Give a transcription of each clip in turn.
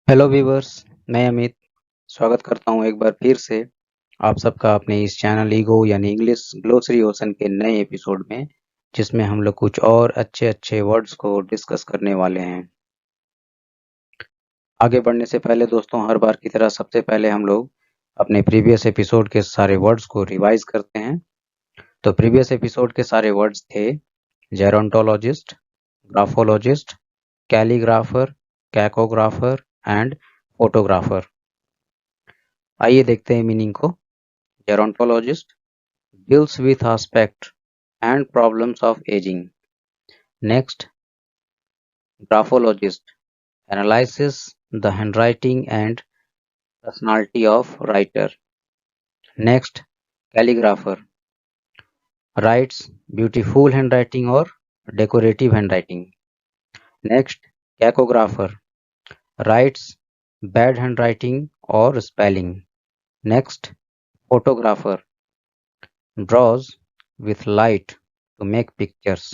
Hello viewers, मैं अमित स्वागत करता हूं एक बार फिर से आप सबका अपने इस चैनल ईगो यानी इंग्लिश ग्लोसरी ओशन के नए एपिसोड में, जिसमें हम लोग कुछ और अच्छे वर्ड्स को डिस्कस करने वाले हैं। आगे बढ़ने से पहले दोस्तों, हर बार की तरह सबसे पहले हम लोग अपने प्रीवियस एपिसोड के सारे वर्ड्स को रिवाइज करते हैं। तो प्रीवियस एपिसोड के सारे वर्ड्स थे जेरोंटोलॉजिस्ट, ग्राफोलॉजिस्ट, कैलीग्राफर, कैकोग्राफर एंड फोटोग्राफर। आइए देखते हैं मीनिंग को। Gerontologist deals with aspects and problems of aging. Next, graphologist analyzes the handwriting and personality of writer. Next, calligrapher writes beautiful handwriting or decorative handwriting. Next, cacographer writes bad handwriting or spelling. Next, photographer draws with light to make pictures.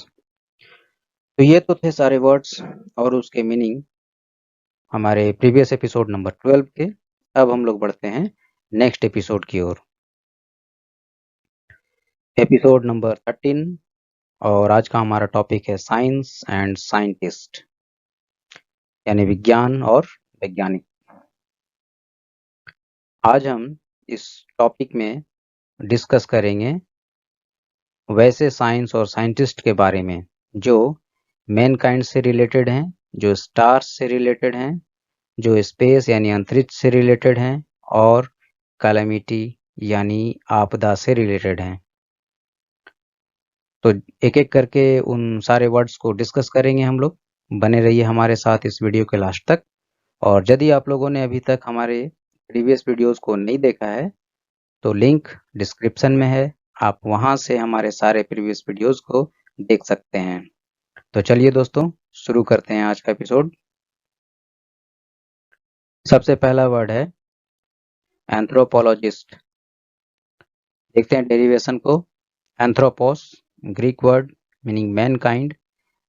तो ये तो थे सारे words और उसके meaning हमारे previous episode number 12 के। अब हम लोग बढ़ते हैं नेक्स्ट एपिसोड की ओर, एपिसोड नंबर 13, और आज का हमारा टॉपिक है साइंस एंड साइंटिस्ट, यानी विज्ञान और वैज्ञानिक। आज हम इस टॉपिक में डिस्कस करेंगे वैसे साइंस और साइंटिस्ट के बारे में जो मैनकाइंड से रिलेटेड हैं, जो स्टार्स से रिलेटेड हैं, जो स्पेस यानी अंतरिक्ष से रिलेटेड हैं, और कैलामिटी यानी आपदा से रिलेटेड हैं। तो एक एक करके उन सारे वर्ड्स को डिस्कस करेंगे हम लोग। बने रहिए हमारे साथ इस वीडियो के लास्ट तक। और यदि आप लोगों ने अभी तक हमारे प्रीवियस वीडियोस को नहीं देखा है तो लिंक डिस्क्रिप्शन में है, आप वहां से हमारे सारे प्रीवियस वीडियोस को देख सकते हैं। तो चलिए दोस्तों, शुरू करते हैं आज का एपिसोड। सबसे पहला वर्ड है एंथ्रोपोलॉजिस्ट। देखते हैं डेरिवेशन को। Anthropos Greek word meaning mankind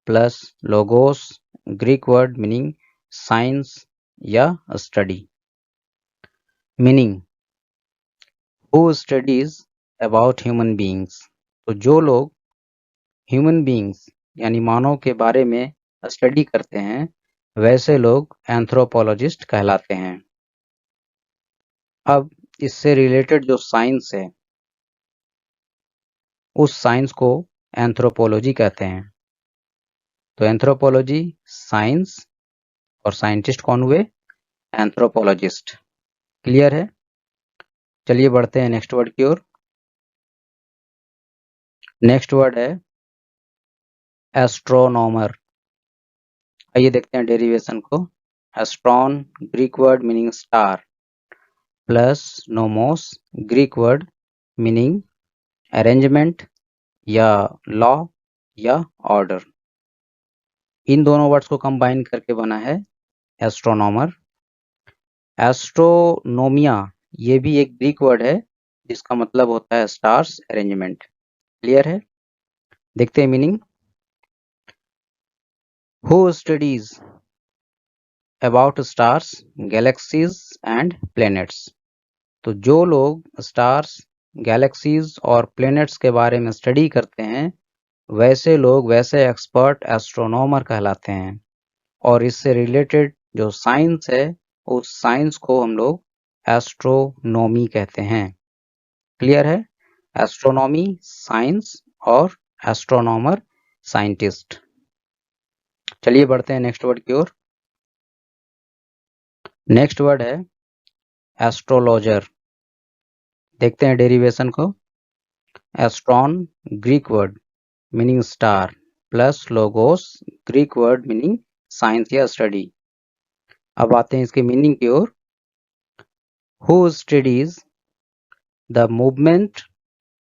plus logos Greek word meaning science या study. Meaning who studies about human beings. तो जो लोग ह्यूमन बीइंग्स यानी मानव के बारे में स्टडी करते हैं वैसे लोग एंथ्रोपोलॉजिस्ट कहलाते हैं। अब इससे रिलेटेड जो साइंस है उस साइंस को एंथ्रोपोलॉजी कहते हैं। तो एंथ्रोपोलॉजी साइंस और साइंटिस्ट कौन हुए? एंथ्रोपोलॉजिस्ट। क्लियर है? चलिए बढ़ते हैं नेक्स्ट वर्ड की ओर। नेक्स्ट वर्ड है एस्ट्रोनॉमर। आइए देखते हैं डेरिवेशन को। Astron Greek word meaning star plus nomos Greek word meaning arrangement या लॉ या ऑर्डर। इन दोनों वर्ड्स को कंबाइन करके बना है एस्ट्रोनॉमर। एस्ट्रोनोमिया ये भी एक ग्रीक वर्ड है जिसका मतलब होता है स्टार्स अरेंजमेंट। क्लियर है? देखते हैं meaning. Who studies about stars galaxies and planets. तो जो लोग स्टार्स गैलेक्सीज और प्लैनेट्स के बारे में स्टडी करते हैं वैसे लोग, वैसे एक्सपर्ट एस्ट्रोनॉमर कहलाते हैं। और इससे रिलेटेड जो साइंस है उस साइंस को हम लोग एस्ट्रोनॉमी कहते हैं। क्लियर है? एस्ट्रोनॉमी साइंस और एस्ट्रोनॉमर साइंटिस्ट। चलिए बढ़ते हैं नेक्स्ट वर्ड की ओर। नेक्स्ट वर्ड है एस्ट्रोलॉजर। देखते हैं डेरिवेशन को। Astron Greek word meaning star plus logos Greek word meaning science या स्टडी। अब आते हैं इसके मीनिंग की ओर। Who studies the movement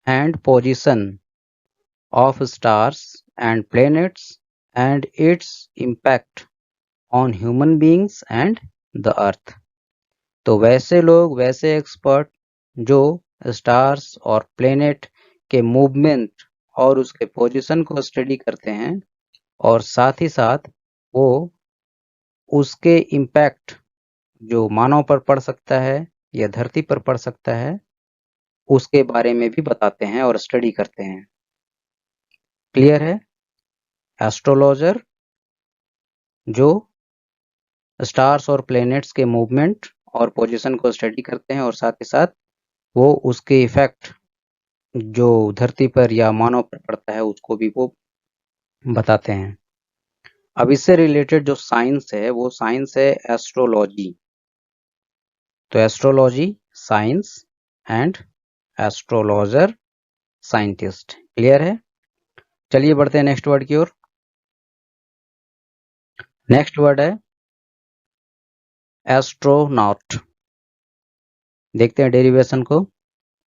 and position of stars and planets and its impact on human beings and the earth। तो वैसे लोग, वैसे एक्सपर्ट जो स्टार्स और प्लेनेट के मूवमेंट और उसके पोजीशन को स्टडी करते हैं और साथ ही साथ वो उसके इम्पैक्ट जो मानव पर पड़ सकता है या धरती पर पड़ सकता है, उसके बारे में भी बताते हैं और स्टडी करते हैं। क्लियर है? एस्ट्रोलॉजर जो स्टार्स और प्लैनेट्स के मूवमेंट और पोजीशन को स्टडी करते हैं और साथ ही साथ वो उसके इफेक्ट जो धरती पर या मानव पर पड़ता है उसको भी वो बताते हैं। अब इससे रिलेटेड जो साइंस है वो साइंस है एस्ट्रोलॉजी। तो astrology science and astrologer scientist. Clear है? चलिए बढ़ते हैं नेक्स्ट वर्ड की ओर। नेक्स्ट वर्ड है एस्ट्रोनॉट। देखते हैं डेरिवेशन को।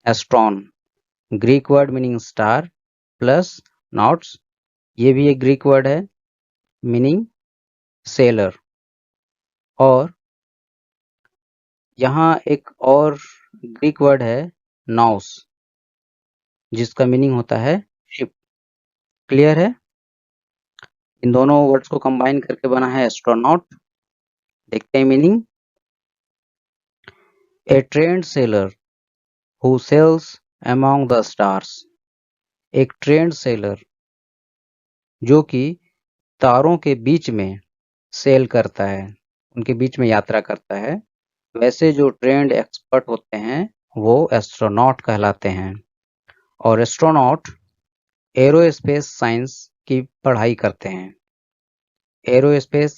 Astron Greek word meaning star plus nauts, ये भी एक ग्रीक वर्ड है मीनिंग सेलर। और यहाँ एक और ग्रीक वर्ड है नॉस, जिसका मीनिंग होता है शिप। क्लियर है? इन दोनों वर्ड्स को कंबाइन करके बना है एस्ट्रोनॉट। देखते हैं meaning. A trained sailor who sails among the stars. एक ट्रेंड सेलर जो कि तारों के बीच में सेल करता है, उनके बीच में यात्रा करता है, वैसे जो ट्रेंड एक्सपर्ट होते हैं वो एस्ट्रोनॉट कहलाते हैं। और एस्ट्रोनॉट एरोस्पेस साइंस की पढ़ाई करते हैं। एरोस्पेस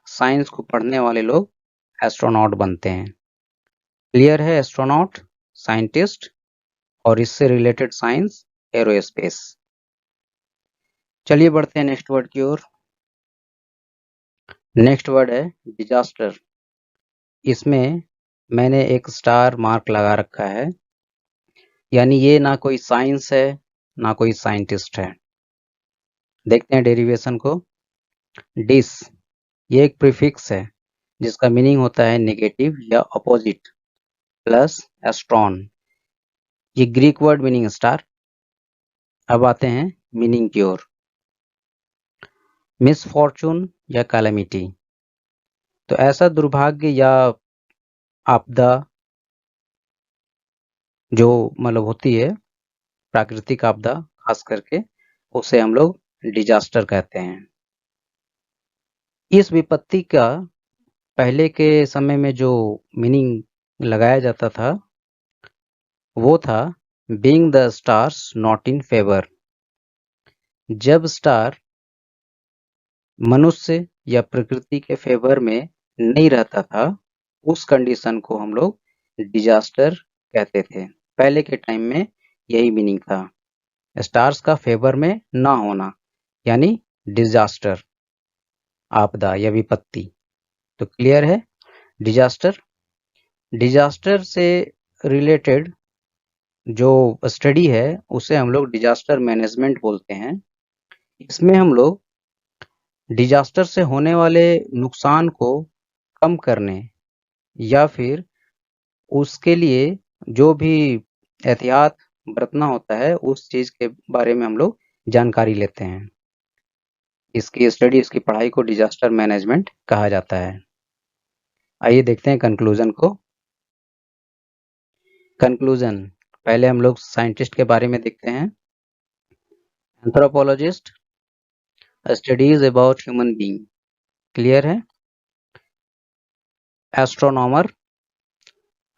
साइंस को पढ़ने वाले लोग एस्ट्रोनॉट बनते हैं। क्लियर है? एस्ट्रोनॉट साइंटिस्ट और इससे रिलेटेड साइंस एरोस्पेस। चलिए बढ़ते हैं नेक्स्ट वर्ड की ओर। नेक्स्ट वर्ड है डिजास्टर। इसमें मैंने एक स्टार मार्क लगा रखा है, यानी ये ना कोई साइंस है ना कोई साइंटिस्ट है। देखते हैं डेरिवेशन को। डिस ये एक प्रीफिक्स है जिसका मीनिंग होता है नेगेटिव या अपोजिट, प्लस एस्ट्रॉन, ये ग्रीक वर्ड मीनिंग स्टार। अब आते हैं मीनिंग की ओर। मिसफॉर्चून या कैलेमिटी, तो ऐसा दुर्भाग्य या आपदा जो मतलब होती है, प्राकृतिक आपदा खास करके, उसे हम लोग डिजास्टर कहते हैं। इस विपत्ति का पहले के समय में जो मीनिंग लगाया जाता था वो था being the stars not in favour. जब स्टार मनुष्य या प्रकृति के फेवर में नहीं रहता था, उस कंडीशन को हम लोग डिजास्टर कहते थे। पहले के टाइम में यही मीनिंग था, स्टार्स का फेवर में ना होना यानी डिजास्टर, आपदा या विपत्ति। तो क्लियर है? डिजास्टर। डिजास्टर से रिलेटेड जो स्टडी है उसे हम लोग डिजास्टर मैनेजमेंट बोलते हैं। इसमें हम लोग डिजास्टर से होने वाले नुकसान को कम करने या फिर उसके लिए जो भी एहतियात बरतना होता है उस चीज के बारे में हम लोग जानकारी लेते हैं। इसकी स्टडी, इसकी पढ़ाई को डिजास्टर मैनेजमेंट कहा जाता है। आइए देखते हैं कंक्लूजन को। कंक्लूजन, पहले हम लोग साइंटिस्ट के बारे में देखते हैं। Anthropologist studies about human being. Clear है? Astronomer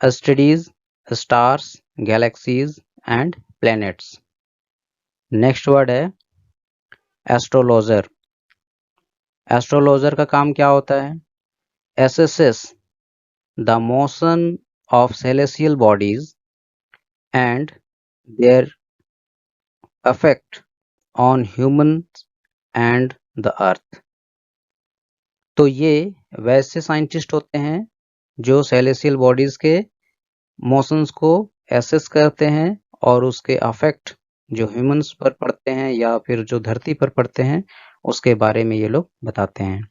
studies stars, galaxies and planets. Next word है एस्ट्रोलॉजर। एस्ट्रोलॉजर का काम क्या होता है? Assesses the motion of celestial bodies and their affect on humans and the earth. तो ये वैसे साइंटिस्ट होते हैं जो सेलेस्टियल बॉडीज के मोशंस को एसेस करते हैं और उसके अफेक्ट जो ह्यूमंस पर पड़ते हैं या फिर जो धरती पर पड़ते हैं उसके बारे में ये लोग बताते हैं।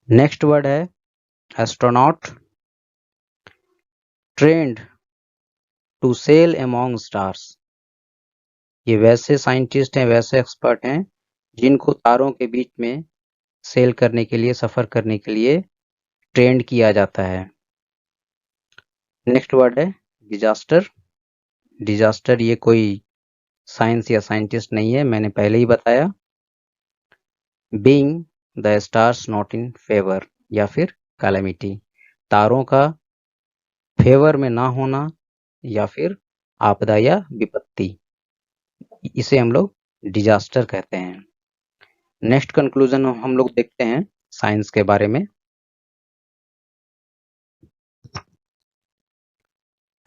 नेक्स्ट वर्ड है astronaut. Trained to sail among stars. ये वैसे साइंटिस्ट हैं, वैसे एक्सपर्ट हैं जिनको तारों के बीच में सेल करने के लिए, सफर करने के लिए ट्रेंड किया जाता है। नेक्स्ट वर्ड है डिजास्टर। डिजास्टर ये कोई साइंस या साइंटिस्ट नहीं है, मैंने पहले ही बताया। Being the stars not in favour या फिर कैलेमिटी, तारों का फेवर में ना होना या फिर आपदा या विपत्ति, इसे हम लोग डिजास्टर कहते हैं। नेक्स्ट कंक्लूजन हम लोग देखते हैं साइंस के बारे में।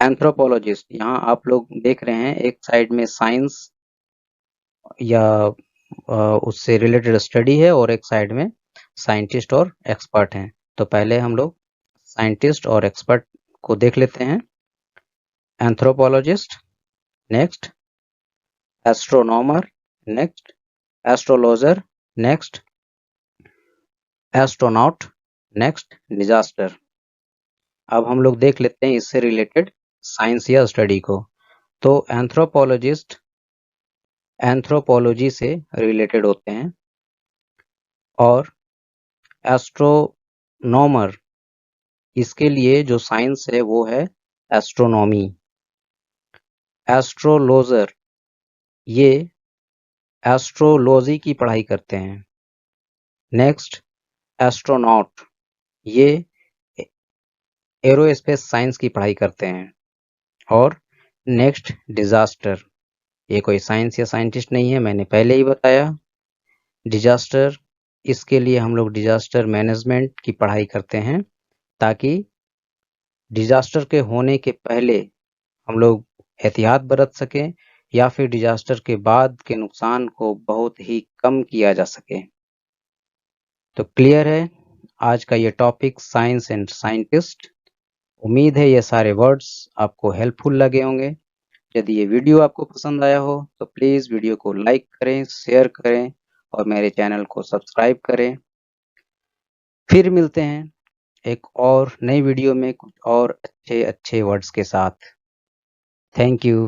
एंथ्रोपोलॉजिस्ट, यहाँ आप लोग देख रहे हैं एक साइड में साइंस या उससे रिलेटेड स्टडी है और एक साइड में साइंटिस्ट और एक्सपर्ट हैं। तो पहले हम लोग साइंटिस्ट और एक्सपर्ट को देख लेते हैं। Anthropologist, next astronomer, next astrologer, next astronaut, next disaster. अब हम लोग देख लेते हैं इससे रिलेटेड साइंस या स्टडी को। तो एंथ्रोपोलॉजिस्ट एंथ्रोपोलॉजी से रिलेटेड होते हैं और एस्ट्रोनॉमर, इसके लिए जो साइंस है वो है एस्ट्रोनॉमी। एस्ट्रोलॉजर ये एस्ट्रोलॉजी की पढ़ाई करते हैं। नेक्स्ट एस्ट्रोनॉट ये एरोस्पेस साइंस की पढ़ाई करते हैं। और नेक्स्ट डिजास्टर, ये कोई साइंस या साइंटिस्ट नहीं है, मैंने पहले ही बताया। डिजास्टर, इसके लिए हम लोग डिजास्टर मैनेजमेंट की पढ़ाई करते हैं ताकि डिजास्टर के होने के पहले हम लोग एहतियात बरत सकें या फिर डिजास्टर के बाद के नुकसान को बहुत ही कम किया जा सके। तो क्लियर है आज का ये टॉपिक साइंस एंड साइंटिस्ट। उम्मीद है ये सारे वर्ड्स आपको हेल्पफुल लगे होंगे। यदि ये वीडियो आपको पसंद आया हो तो प्लीज़ वीडियो को लाइक करें, शेयर करें और मेरे चैनल को सब्सक्राइब करें। फिर मिलते हैं एक और नई वीडियो में कुछ और अच्छे वर्ड्स के साथ। Thank you.